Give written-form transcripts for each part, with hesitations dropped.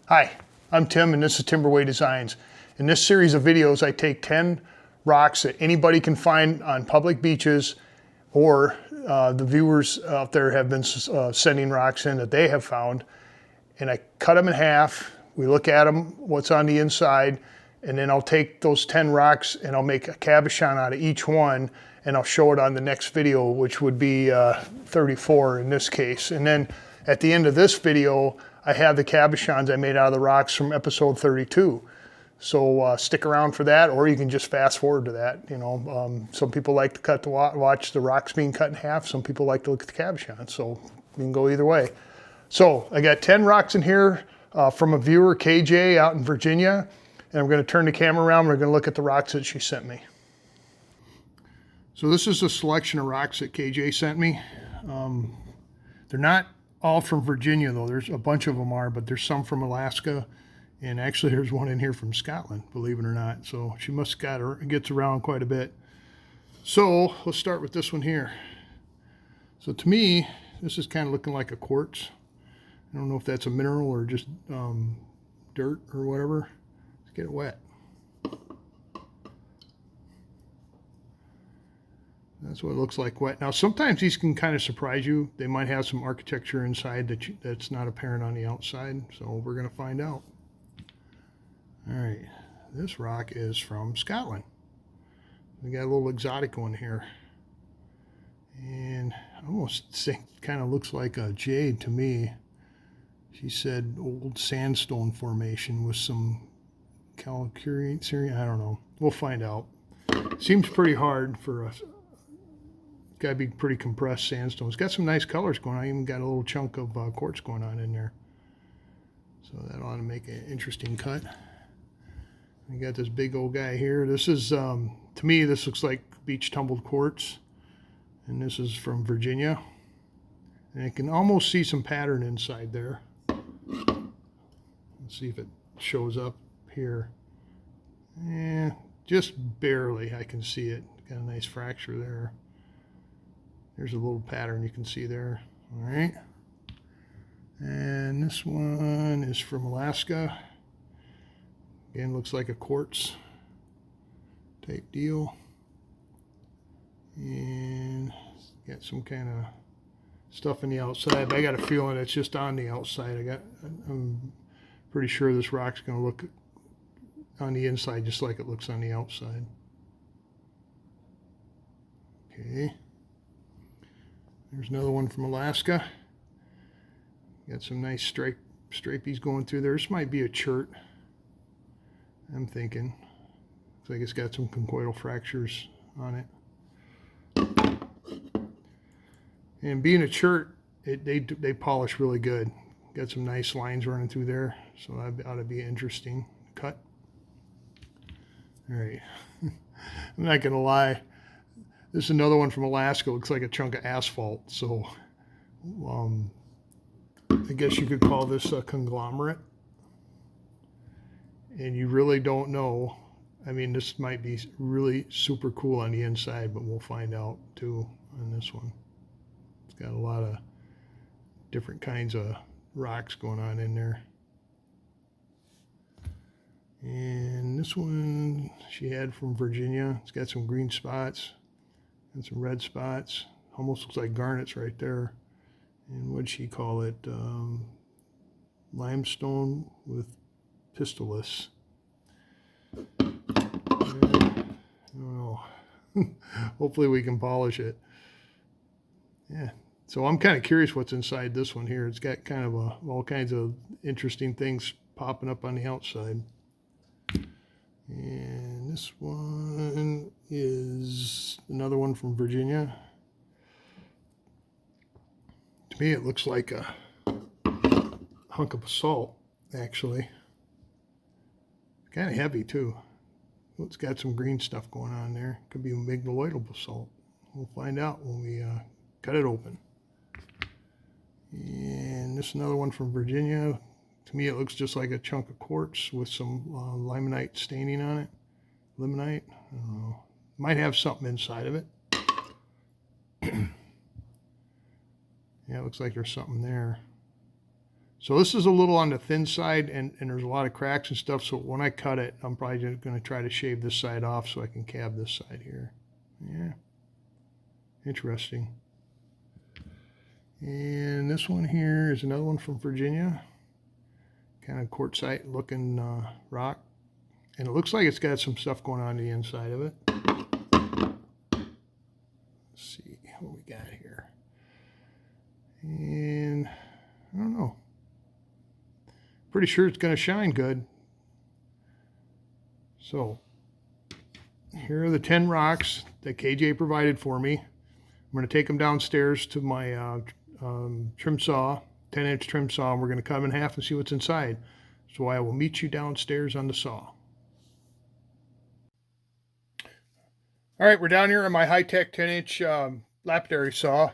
Hi, I'm Tim and this is Timberway Designs. In this series of videos, I take 10 rocks that anybody can find on public beaches, or the viewers out there have been sending rocks in that they have found, and I cut them in half. We look at them, what's on the inside, and then I'll take those 10 rocks and I'll make a cabochon out of each one, and I'll show it on the next video, which would be 34 in this case. And then at the end of this video, I have the cabochons I made out of the rocks from episode 32. So stick around for that, or you can just fast forward to that. You know, some people like to watch the rocks being cut in half. Some people like to look at the cabochons. So you can go either way. So I got 10 rocks in here from a viewer, KJ, out in Virginia. And I'm going to turn the camera around. We're going to look at the rocks that she sent me. So this is a selection of rocks that KJ sent me. They're not all from Virginia though. There's a bunch of them are, but there's some from Alaska, and actually there's one in here from Scotland, believe it or not. So she must gets around quite a bit. So let's start with this one here. So to me, this is kind of looking like a quartz. I don't know if that's a mineral or just dirt or whatever. Let's get it wet. That's what it looks like wet. Now, sometimes these can kind of surprise you. They might have some architecture inside that's not apparent on the outside. So we're going to find out. All right. This rock is from Scotland. We got a little exotic one here. And I almost think it kind of looks like a jade to me. She said old sandstone formation with some calcareous. I don't know. We'll find out. Seems pretty hard for us. Got to be pretty compressed sandstone. It's got some nice colors going on. Even got a little chunk of quartz going on in there. So that ought to make an interesting cut. We got this big old guy here. This is, to me, this looks like beach tumbled quartz. And this is from Virginia. And I can almost see some pattern inside there. Let's see if it shows up here. Yeah, just barely I can see it. Got a nice fracture there. There's a little pattern you can see there. All right. And this one is from Alaska. Again, looks like a quartz type deal. And got some kind of stuff on the outside. But I got a feeling it's just on the outside. I'm pretty sure this rock's going to look on the inside just like it looks on the outside. Okay. There's another one from Alaska. Got some nice stripies going through there. This might be a chert, I'm thinking. Looks like it's got some conchoidal fractures on it. And being a chert, they polish really good. Got some nice lines running through there, so that ought to be an interesting cut. All right. I'm not going to lie. This is another one from Alaska. Looks like a chunk of asphalt. So I guess you could call this a conglomerate. And you really don't know. I mean, this might be really super cool on the inside, but we'll find out too on this one. It's got a lot of different kinds of rocks going on in there. And this one she had from Virginia. It's got some green spots and some red spots. Almost looks like garnets right there. And what'd she call it? Limestone with pistolus. I don't know. Hopefully we can polish it. Yeah. So I'm kind of curious what's inside this one here. It's got kind of all kinds of interesting things popping up on the outside. And this one is another one from Virginia. To me, it looks like a hunk of basalt, actually. Kind of heavy, too. Well, it's got some green stuff going on there. Could be amygdaloidal basalt. We'll find out when we cut it open. And this is another one from Virginia. To me, it looks just like a chunk of quartz with some limonite staining on it. Limonite. I don't know. Might have something inside of it. Yeah, it looks like there's something there. So this is a little on the thin side, and there's a lot of cracks and stuff, so when I cut it, I'm probably just going to try to shave this side off so I can cab this side here. Yeah, interesting. And this one here is another one from Virginia. Kind of quartzite looking rock. And it looks like it's got some stuff going on the inside of it. Let's see what we got here. And I don't know. Pretty sure it's going to shine good. So here are the 10 rocks that KJ provided for me. I'm going to take them downstairs to my trim saw, 10-inch trim saw, and we're going to cut them in half and see what's inside. So I will meet you downstairs on the saw. All right, we're down here on my high-tech 10-inch lapidary saw.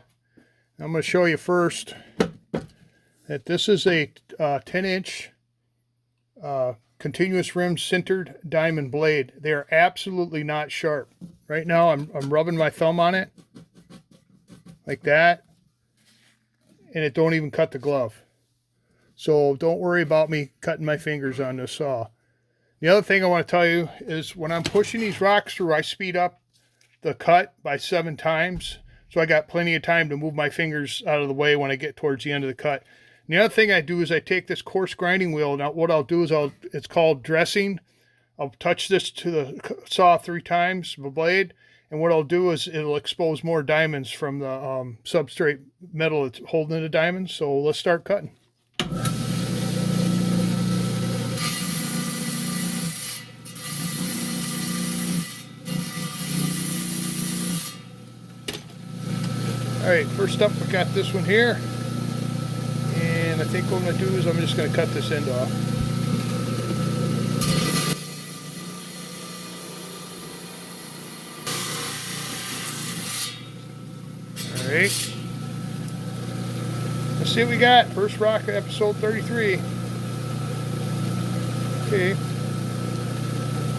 I'm going to show you first that this is a 10-inch continuous rim sintered diamond blade. They are absolutely not sharp. Right now I'm rubbing my thumb on it like that, and it don't even cut the glove. So don't worry about me cutting my fingers on this saw. The other thing I want to tell you is when I'm pushing these rocks through, I speed up the cut by 7 times. So I got plenty of time to move my fingers out of the way when I get towards the end of the cut. And the other thing I do is I take this coarse grinding wheel. Now what I'll do is it's called dressing. I'll touch this to the saw 3 times, the blade. And what I'll do is it'll expose more diamonds from the substrate metal that's holding the diamonds. So let's start cutting. All right, first up we got this one here. And I think what I'm going to do is I'm just going to cut this end off. All right. Let's see what we got. First rock, episode 33. Okay.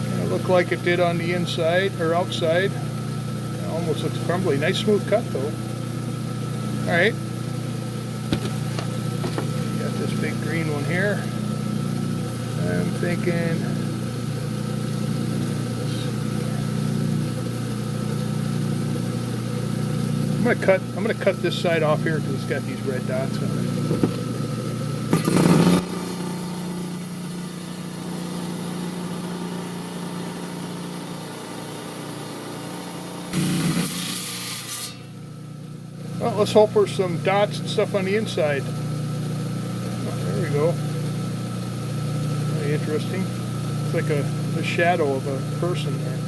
Kind of look like it did on the inside or outside. It almost looks crumbly. Nice smooth cut though. All right. Got this big green one here. I'm thinking. I'm gonna cut this side off here because it's got these red dots on it. Well, let's hope there's some dots and stuff on the inside. Oh, there we go. Very interesting. It's like a shadow of a person there.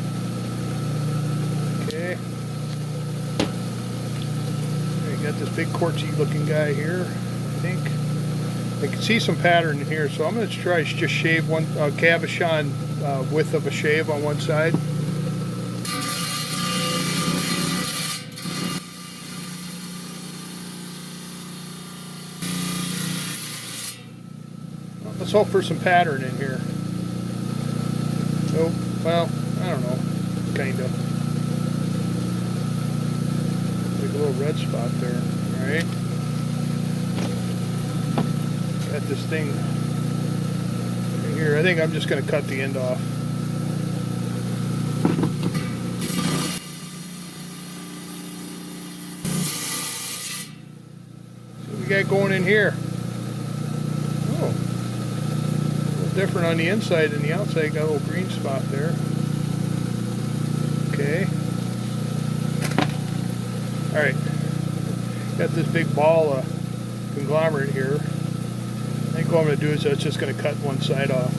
Okay. Got this big quartzy looking guy here, I think. I can see some pattern in here, so I'm going to try to just shave one cabochon width of a shave on one side. Well, let's hope for some pattern in here. Oh, well, I don't know, kind of. Little red spot there. All right, got this thing right here. I think I'm just going to cut the end off. So what we got going in here? Oh, a little different on the inside than the outside. Got a little green spot there. Okay. All right, got this big ball of conglomerate here. I think what I'm going to do is I'm just going to cut one side off.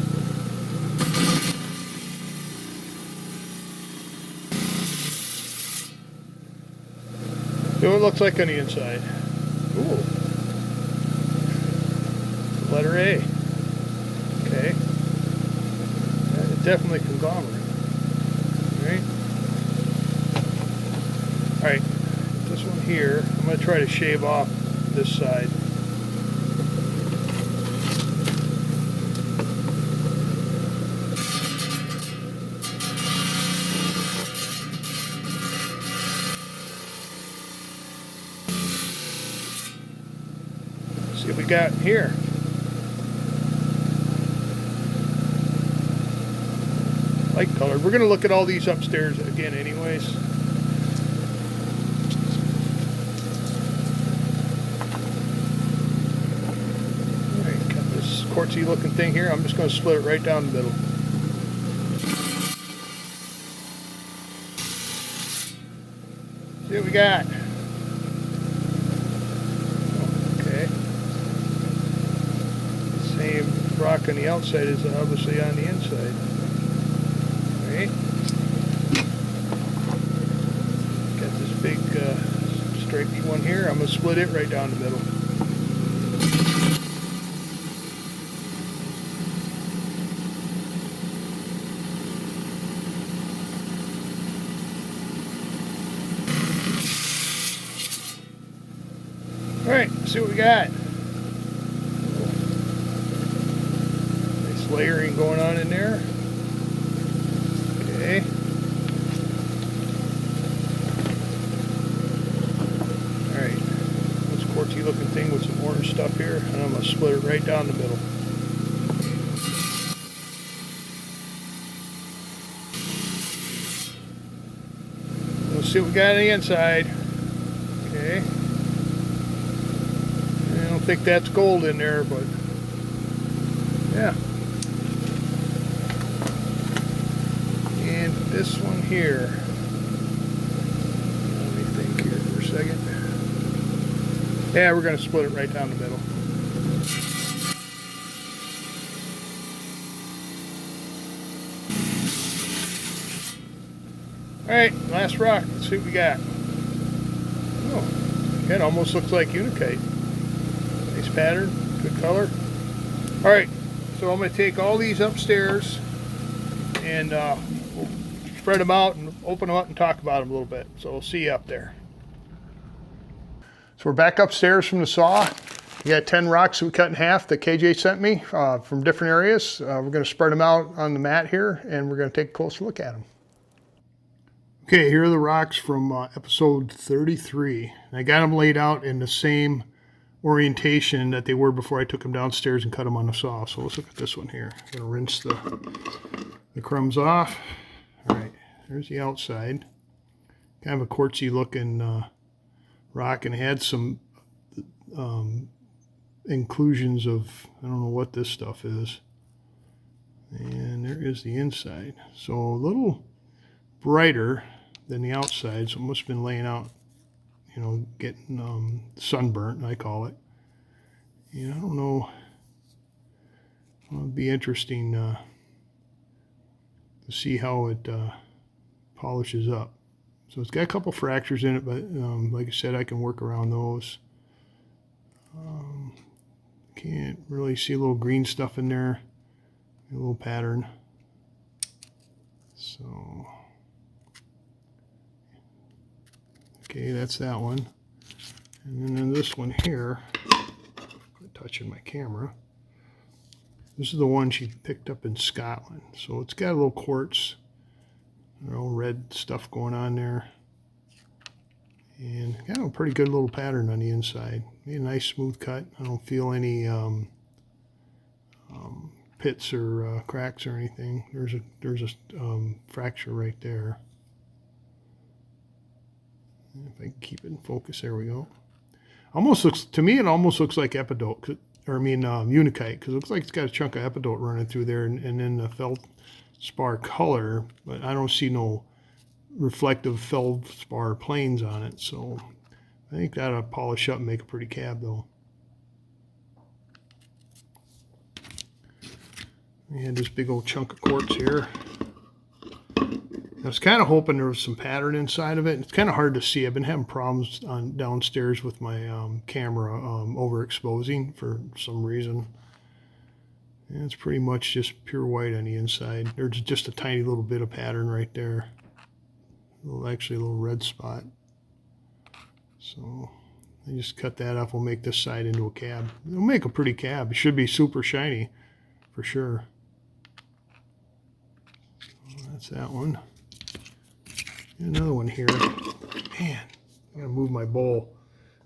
See what it looks like on the inside. Ooh, letter A. Okay, it's definitely conglomerate. All right. This one here, I'm going to try to shave off this side. See what we got here. light colored. We're going to look at all these upstairs again anyways. Alright, got this quartzy looking thing here. I'm just going to split it right down the middle. See what we got. Okay. Same rock on the outside as obviously on the inside. Right. Got this big stripey one here. I'm going to split it right down the middle. Alright, let's see what we got. Nice layering going on in there. Okay. Alright, this quartzy looking thing with some orange stuff here, and I'm going to split it right down the middle. Let's see what we got on the inside. Okay. I don't think that's gold in there, but yeah. And this one here, let me think here for a second. Yeah, we're going to split it right down the middle. Alright, last rock. Let's see what we got. Oh, it almost looks like unakite. Nice pattern, good color. Alright, so I'm going to take all these upstairs and we'll spread them out and open them up and talk about them a little bit. So we'll see you up there. So we're back upstairs from the saw. We got 10 rocks that we cut in half that KJ sent me from different areas. We're going to spread them out on the mat here and we're going to take a closer look at them. Okay, here are the rocks from episode 33. I got them laid out in the same orientation that they were before I took them downstairs and cut them on the saw. So let's look at this one here. I'm going to rinse the crumbs off. All right, there's the outside. Kind of a quartzy looking rock, and it had some inclusions of, I don't know what this stuff is. And there is the inside. So a little brighter than the outside, so it must have been laying out, you know, getting sunburnt, I call it. And I don't know, well, it'd be interesting to see how it polishes up. So it's got a couple fractures in it, but like I said, I can work around those. Can't really see a little green stuff in there, a little pattern. So okay, that's that one. And then this one here, touching my camera, this is the one she picked up in Scotland. So it's got a little quartz, you know, red stuff going on there. And got a pretty good little pattern on the inside. Made a nice smooth cut. I don't feel any pits or cracks or anything. There's a fracture right there. If I can keep it in focus, there we go. Almost looks, to me, it almost looks like epidote, or I mean unakite, because it looks like it's got a chunk of epidote running through there, and then the feldspar color, but I don't see no reflective feldspar planes on it, so I think that'll polish up and make a pretty cab though. We had this big old chunk of quartz here. I was kind of hoping there was some pattern inside of it. It's kind of hard to see. I've been having problems downstairs with my camera overexposing for some reason. And it's pretty much just pure white on the inside. There's just a tiny little bit of pattern right there. Actually a little red spot. So I just cut that off. We'll make this side into a cab. It'll make a pretty cab. It should be super shiny for sure. So that's that one. Another one here. Man, I gotta move my bowl.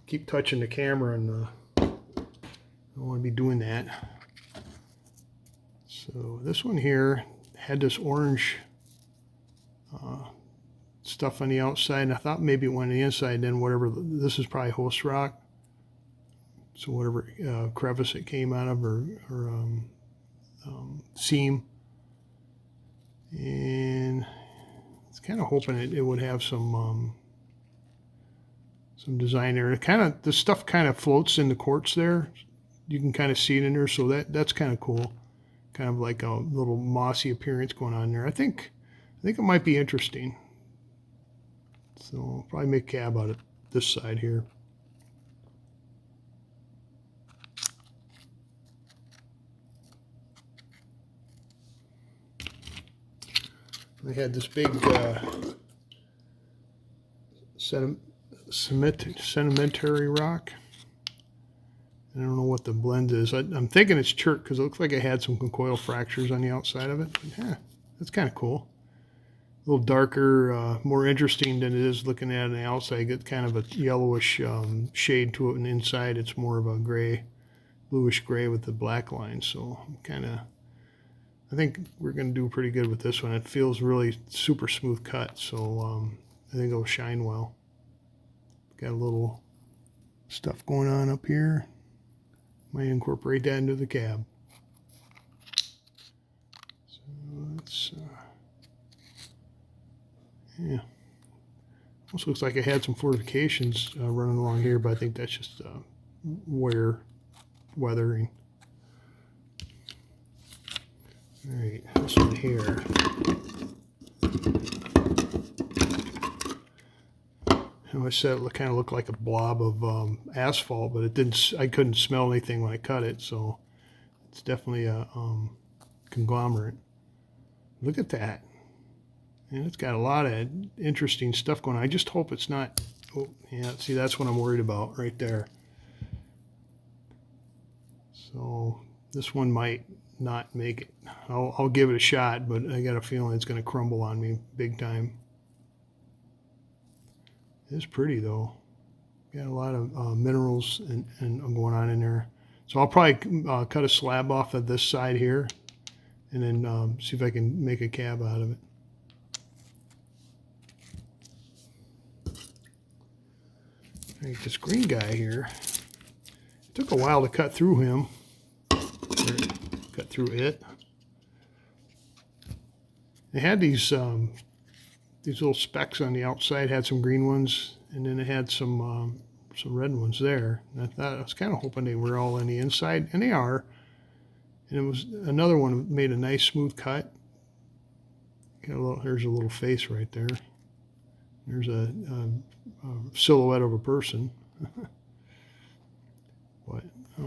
Keep touching the camera, and I don't want to be doing that. So this one here had this orange stuff on the outside, and I thought maybe it went on the inside, and then whatever, this is probably host rock. So whatever crevice it came out of, or seam. And it's kind of hoping it would have some design there. The stuff kind of floats in the quartz there. You can kind of see it in there, so that's kind of cool. Kind of like a little mossy appearance going on there. I think it might be interesting. So I'll probably make a cab out of this side here. I had this big sedimentary rock. I don't know what the blend is. I'm thinking it's chert because it looks like it had some conchoidal fractures on the outside of it. But yeah, that's kind of cool. A little darker, more interesting than it is looking at it on the outside. You get kind of a yellowish shade to it, and inside it's more of a gray, bluish gray with the black lines. So I think we're going to do pretty good with this one. It feels really super smooth cut, so I think it'll shine well. Got a little stuff going on up here. Might incorporate that into the cab. So let's, yeah. Almost looks like it had some fortifications running along here, but I think that's just weathering. All right, this one here. I said it kind of looked like a blob of asphalt, but it didn't. I couldn't smell anything when I cut it, so it's definitely a conglomerate. Look at that, and it's got a lot of interesting stuff going on. I just hope it's not. Oh, yeah. See, that's what I'm worried about right there. So this one might not make it. I'll give it a shot, but I got a feeling it's going to crumble on me big time. It's pretty though. Got a lot of minerals and going on in there. So I'll probably cut a slab off of this side here, and then see if I can make a cab out of it. All right, this green guy here. It took a while to cut through him. Cut through it. They had these little specks on the outside. Had some green ones, and then it had some red ones there. And I was kind of hoping they were all on the inside, and they are. And it was another one made a nice smooth cut. Got a little. There's a little face right there. There's a silhouette of a person. But I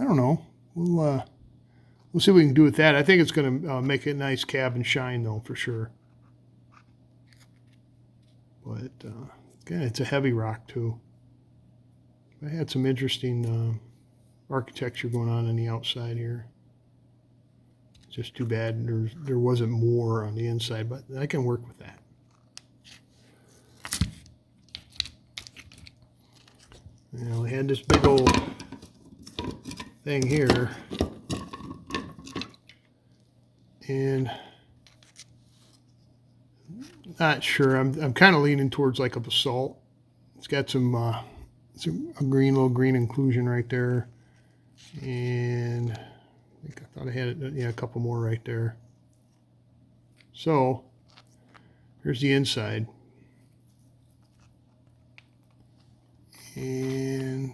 don't know. We'll see what we can do with that. I think it's going to make a nice cab and shine, though, for sure. But again, it's a heavy rock too. I had some interesting architecture going on the outside here. It's just too bad there wasn't more on the inside, but I can work with that. Now we had this big old thing here, and not sure. I'm kind of leaning towards like a basalt. It's got some a little green inclusion right there, and I think I thought I had it. Yeah, a couple more right there. So here's the inside, and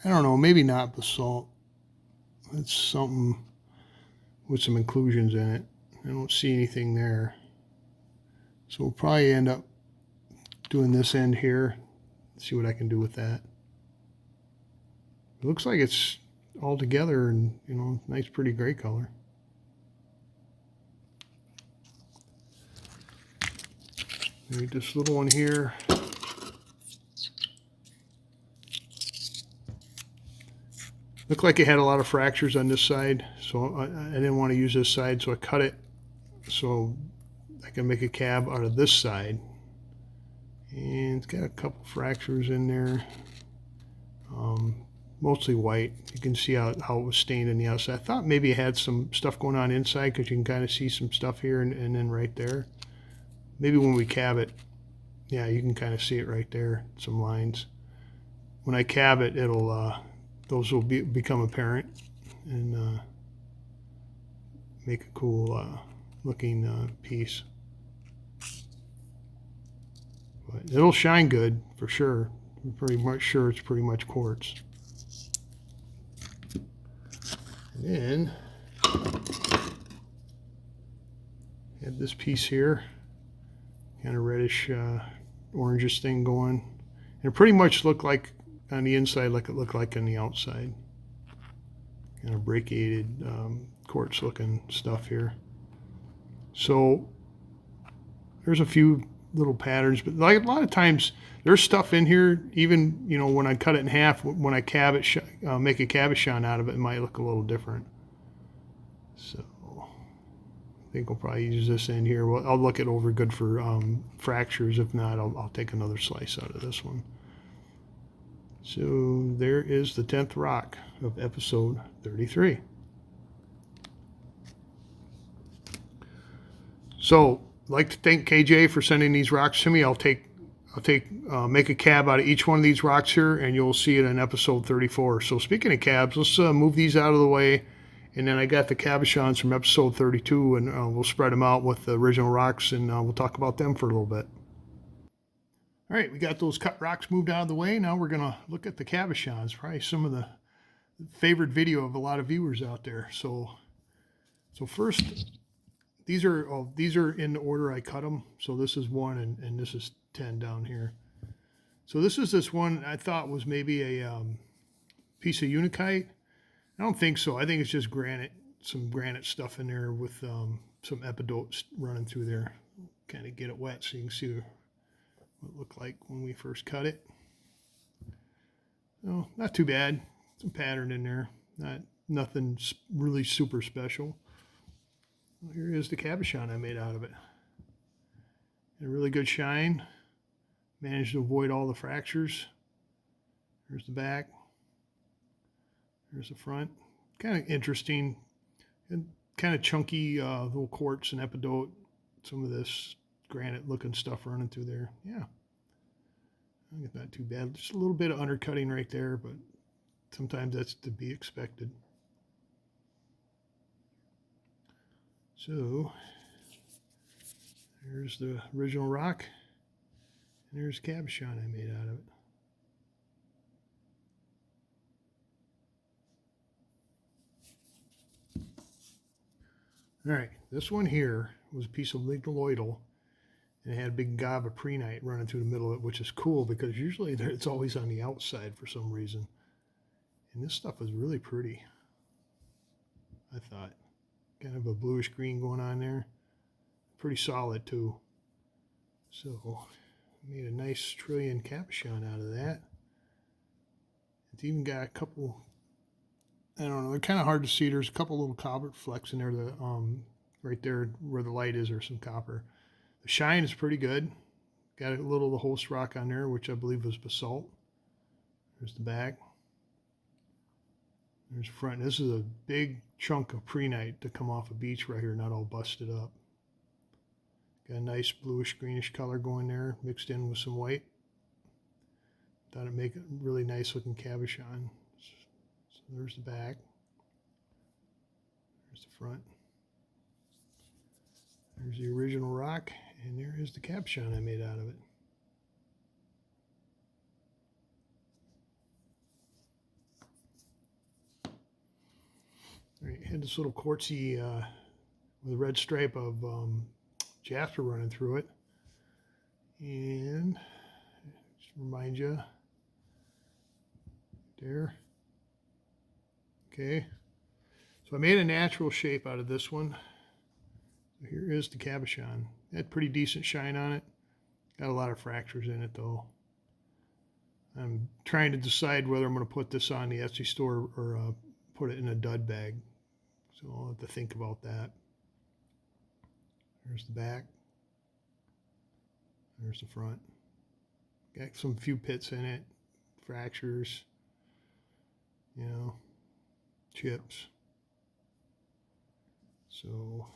I don't know. Maybe not basalt. It's something with some inclusions in it. I don't see anything there. So we'll probably end up doing this end here. See what I can do with that. It looks like it's all together and, you know, nice pretty gray color. Maybe this little one here. Looked like it had a lot of fractures on this side, so I didn't want to use this side, so I cut it so I can make a cab out of this side. And it's got a couple fractures in there, mostly white. You can see how it was stained on the outside. I thought maybe it had some stuff going on inside because you can kind of see some stuff here and then right there. maybe when we cab it, yeah, you can kind of see it right there, some lines. When I cab it, it'll those will become apparent and make a cool looking piece. But it'll shine good for sure. I'm pretty much sure it's pretty much quartz. And then had this piece here, kind of reddish orangish thing going. And it pretty much looked like on the inside like it looked like on the outside. Kind of brachiated quartz looking stuff here. So there's a few little patterns, but like a lot of times there's stuff in here, even, you know, when I cut it in half, when I make a cabochon out of it, it might look a little different. So I think I'll probably use this in here. Well, I'll look it over good for fractures. If not, I'll take another slice out of this one. So there is the 10th rock of episode 33. So I'd like to thank KJ for sending these rocks to me. I'll make a cab out of each one of these rocks here, and you'll see it in episode 34. So speaking of cabs, let's move these out of the way. And then I got the cabochons from episode 32, and we'll spread them out with the original rocks, and we'll talk about them for a little bit. All right, we got those cut rocks moved out of the way. Now we're going to look at the cabochons, probably some of the favorite video of a lot of viewers out there. So first, these are in the order I cut them. So this is 1, and this is 10 down here. So this one I thought was maybe a piece of unakite. I don't think so. I think it's just granite, some granite stuff in there with some epidotes running through there. Kind of get it wet so you can see what it looked like when we first cut it. So not too bad. Some pattern in there. Nothing really super special. Well, here is the cabochon I made out of it. A really good shine. Managed to avoid all the fractures. There's the back. There's the front. Kind of interesting and kind of chunky little quartz and epidote. Some of this granite looking stuff running through there. Yeah. I think it's not too bad. Just a little bit of undercutting right there, but sometimes that's to be expected. So there's the original rock, and there's the cabochon I made out of it. All right, this one here was a piece of lignoidal, and it had a big gob of prehnite running through the middle of it, which is cool because usually it's always on the outside for some reason. And this stuff was really pretty, I thought. Kind of a bluish green going on there. Pretty solid too. So made a nice trillion cabochon out of that. It's even got a couple, I don't know, they're kind of hard to see. There's a couple little copper flecks in there, right there where the light is, or some copper. The shine is pretty good. Got a little of the host rock on there, which I believe was basalt. There's the back. There's the front. This is a big chunk of prehnite to come off a beach right here, not all busted up. Got a nice bluish greenish color going there, mixed in with some white. Thought it'd make a really nice looking cabochon. So there's the back. There's the front. There's the original rock, and there is the cabochon I made out of it. All right, had this little quartzy with a red stripe of jasper running through it. And just remind you, there. Okay, so I made a natural shape out of this one. So here is the cabochon. Had pretty decent shine on it. Got a lot of fractures in it though. I'm trying to decide whether I'm going to put this on the Etsy store or put it in a dud bag. So I'll have to think about that. There's the back. There's the front. Got some few pits in it, fractures, you know, chips. So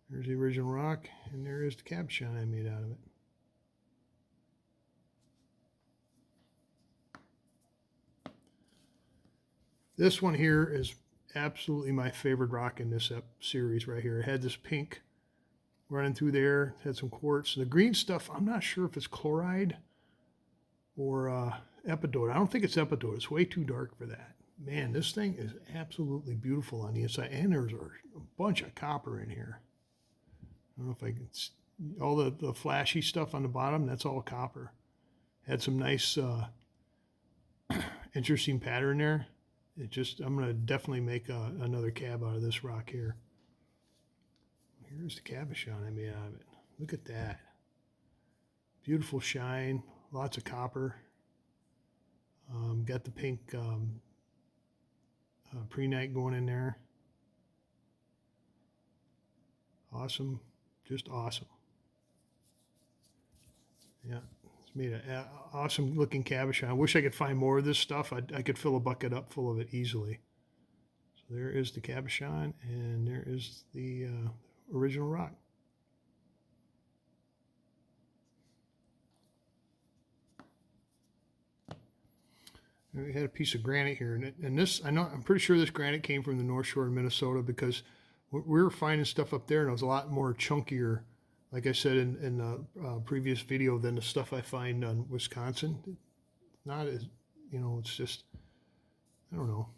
There's the original rock, and there is the cabochon I made out of it. This one here is absolutely my favorite rock in this series right here. It had this pink running through there, had some quartz. The green stuff, I'm not sure if it's chloride or epidote. I don't think it's epidote. It's way too dark for that. Man, this thing is absolutely beautiful on the inside. And there's a bunch of copper in here. I don't know if I can... All the flashy stuff on the bottom, that's all copper. Had some nice, interesting pattern there. I'm going to definitely make another cab out of this rock here. Here's the cabochon I made out of it. Look at that. Beautiful shine, lots of copper. Got the pink prehnite going in there. Awesome, just awesome. Yeah, it's made an awesome looking cabochon. I wish I could find more of this stuff. I could fill a bucket up full of it easily. So there is the cabochon, and there is the original rock. We had a piece of granite here, and this, I'm pretty sure this granite came from the North Shore of Minnesota, because we were finding stuff up there, and it was a lot more chunkier, like I said in the previous video, than the stuff I find on Wisconsin. Not as, it's just, I don't know.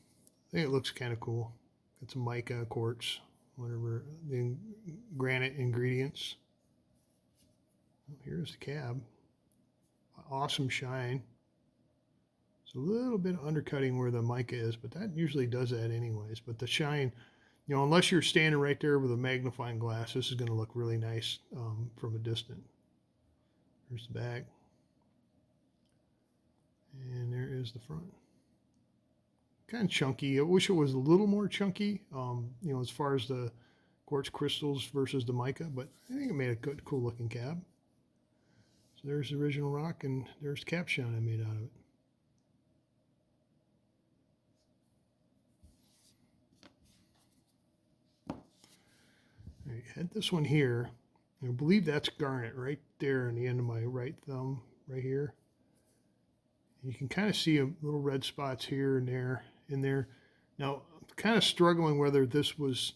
I think it looks kind of cool. Got some mica, quartz, whatever, the granite ingredients. Well, here's the cab. Awesome shine. It's a little bit of undercutting where the mica is, but that usually does that anyways. But the shine, unless you're standing right there with a magnifying glass, this is going to look really nice from a distance. There's the back. And there is the front. Kind of chunky. I wish it was a little more chunky, as far as the quartz crystals versus the mica, but I think it made a good, cool looking cab. So there's the original rock, and there's the cabochon I made out of it. I had this one here. I believe that's garnet right there on the end of my right thumb, right here. You can kind of see little red spots here and there, in there. Now, I'm kind of struggling whether this was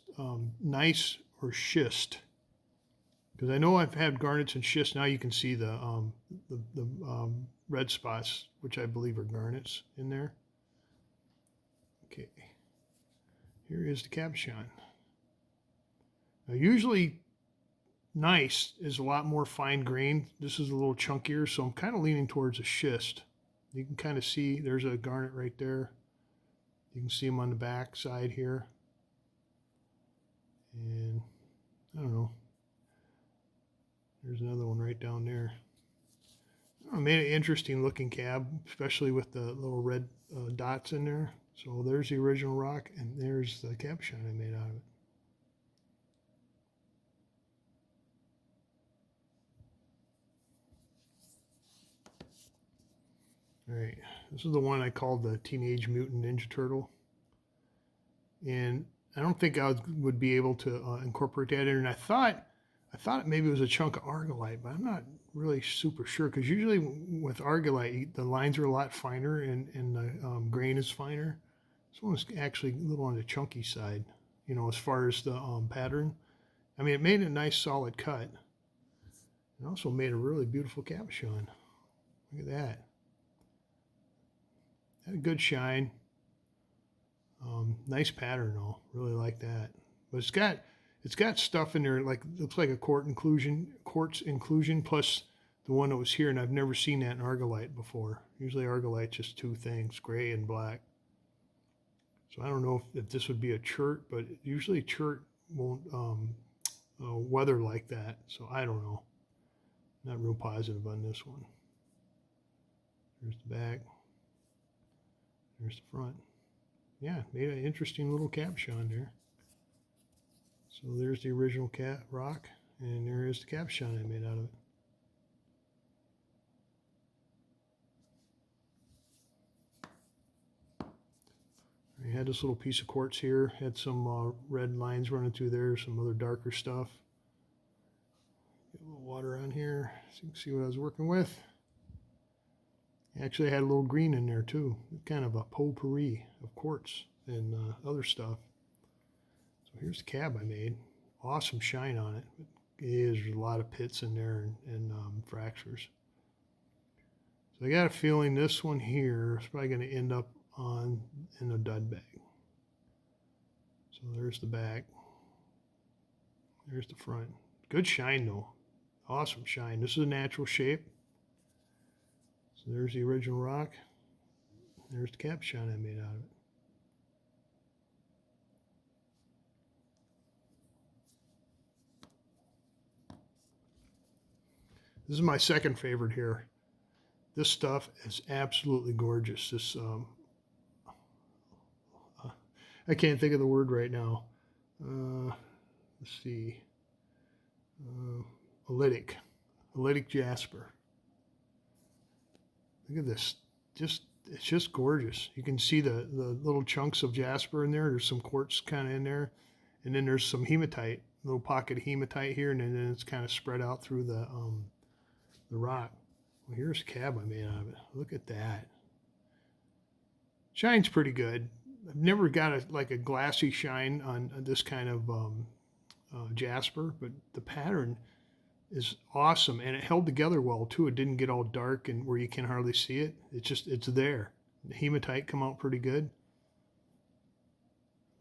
gneiss or schist, because I know I've had garnets and schist. Now you can see the red spots, which I believe are garnets in there. Okay, here is the cabochon. Now, usually gneiss is a lot more fine grained. This is a little chunkier, so I'm kind of leaning towards a schist. You can kind of see there's a garnet right there. You can see them on the back side here. And I don't know. There's another one right down there. I made an interesting looking cab, especially with the little red dots in there. So there's the original rock, and there's the cabochon I made out of it. All right, this is the one I called the Teenage Mutant Ninja Turtle. And I don't think I would be able to incorporate that in. And I thought maybe it was a chunk of argillite, but I'm not really super sure, because usually with argillite, the lines are a lot finer and the grain is finer. This one's actually a little on the chunky side, as far as the pattern. I mean, it made a nice solid cut. It also made a really beautiful cabochon. Look at that. Had a good shine. Nice pattern though. Really like that. But it's got stuff in there, like looks like a quartz inclusion plus the one that was here, and I've never seen that in argillite before. Usually argillite's just two things, gray and black. So I don't know if this would be a chert, but usually chert won't weather like that. So I don't know. Not real positive on this one. There's the back. There's the front. Yeah, made an interesting little cabochon there. So there's the original rock, and there is the cabochon I made out of it. I had this little piece of quartz here, had some red lines running through there, some other darker stuff. water on here so you can see what I was working with. Actually, I had a little green in there too, kind of a potpourri of quartz and other stuff. So here's the cab I made. Awesome shine on it. There's a lot of pits in there and fractures. So I got a feeling this one here is probably going to end up in a dud bag. So there's the back. There's the front. Good shine though. Awesome shine. This is a natural shape. So there's the original rock. There's the cabochon I made out of it. This is my second favorite here. This stuff is absolutely gorgeous. This, I can't think of the word right now. Let's see. Oolitic jasper. Look at this. It's just gorgeous. You can see the little chunks of jasper in there. There's some quartz kind of in there. And then there's some hematite, little pocket of hematite here, and then it's kind of spread out through the rock. Well, here's a cab I made out of it. Look at that. Shine's pretty good. I've never got like a glassy shine on this kind of jasper, but the pattern is awesome, and it held together well too. It didn't get all dark and where you can hardly see it. It's there. The hematite come out pretty good.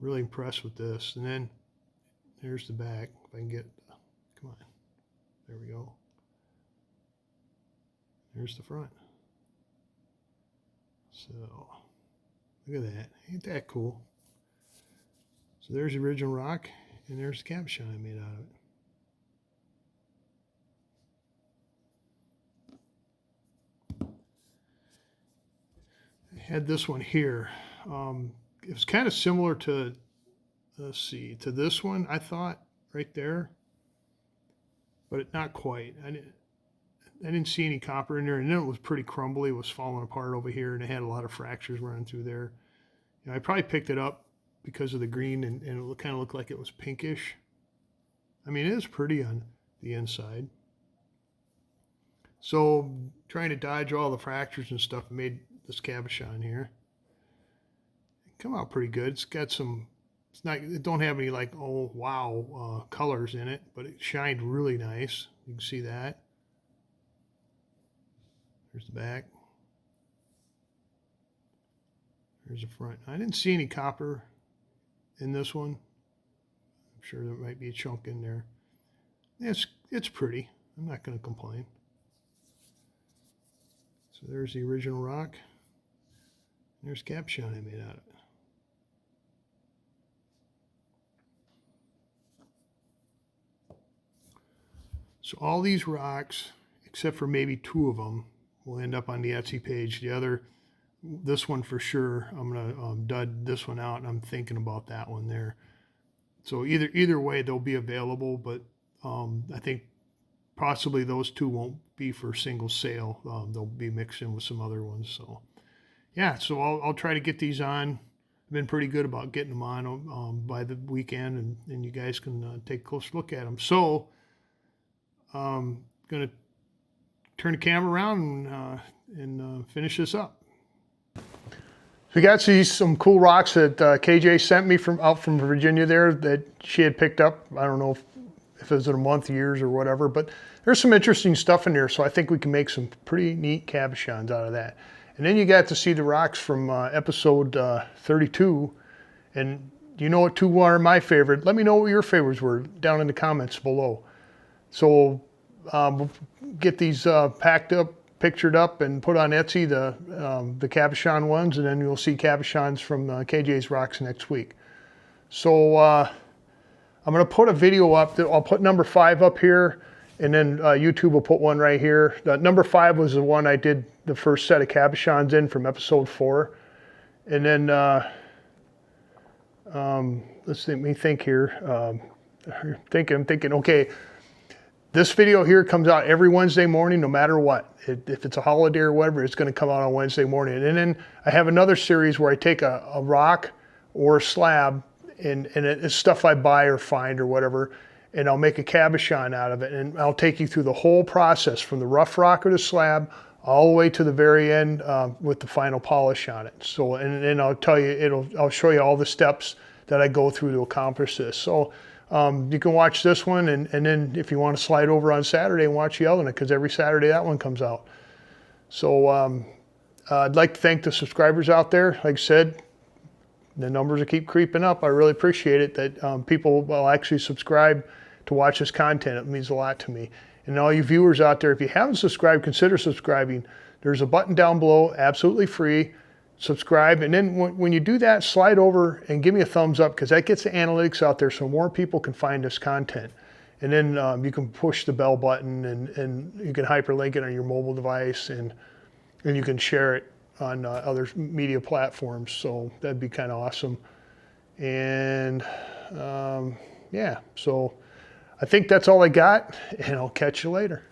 Really impressed with this. And then there's the back. If I can get, come on, there we go. There's the front. So look at that. Ain't that cool? So there's the original rock, and there's the cabochon I made out of it. I had this one here. It was kind of similar to, let's see, to this one, I thought, right there. But not quite. I didn't see any copper in there, and then it was pretty crumbly. It was falling apart over here, and it had a lot of fractures running through there. You know, I probably picked it up because of the green, and it kind of looked like it was pinkish. I mean, it is pretty on the inside. So trying to dodge all the fractures and stuff, made this cabochon here. It come out pretty good. It's got some, it don't have any like, oh wow, colors in it, but it shined really nice. You can see that. There's the back. There's the front. I didn't see any copper in this one. I'm sure there might be a chunk in there. It's pretty. I'm not going to complain. So there's the original rock. There's cabochon I made out of it. So all these rocks, except for maybe 2 of them, will end up on the Etsy page. The other, this one for sure, I'm gonna dud this one out, and I'm thinking about that one there. So either way, they'll be available, but I think possibly those 2 won't be for single sale. They'll be mixed in with some other ones. So yeah, so I'll try to get these on. I've been pretty good about getting them on by the weekend, and you guys can take a close look at them. So I'm gonna turn the camera around and finish this up. So we got some cool rocks that KJ sent me out from Virginia there that she had picked up. I don't know if it was in a month, years, or whatever, but there's some interesting stuff in there, so I think we can make some pretty neat cabochons out of that. And then you got to see the rocks from episode 32, and you know what 2 are my favorite. Let me know what your favorites were down in the comments below. So we'll get these packed up, pictured up, and put on Etsy, the cabochon ones, and then you'll see cabochons from KJ's Rocks next week. So I'm going to put a video up. I'll put number 5 up here, and then YouTube will put one right here. Number 5 was the one I did the first set of cabochons in from episode 4. And then, let's let me think here. I'm thinking, okay, this video here comes out every Wednesday morning, no matter what. If it's a holiday or whatever, it's going to come out on Wednesday morning. And then I have another series where I take a rock or a slab, and it's stuff I buy or find or whatever, and I'll make a cabochon out of it, and I'll take you through the whole process from the rough rock or the slab all the way to the very end with the final polish on it. So, and I'll tell you, I'll show you all the steps that I go through to accomplish this. So you can watch this one, and then if you want to slide over on Saturday and watch the other one, because every Saturday that one comes out. So I'd like to thank the subscribers out there. Like I said, the numbers will keep creeping up. I really appreciate it that people will actually subscribe to watch this content. It means a lot to me. And all you viewers out there, if you haven't subscribed, consider subscribing. There's a button down below, absolutely free. Subscribe, and then when you do that, slide over and give me a thumbs up, because that gets the analytics out there so more people can find this content. And then you can push the bell button, and you can hyperlink it on your mobile device, and you can share it on other media platforms. So that'd be kind of awesome. And yeah, so I think that's all I got, and I'll catch you later.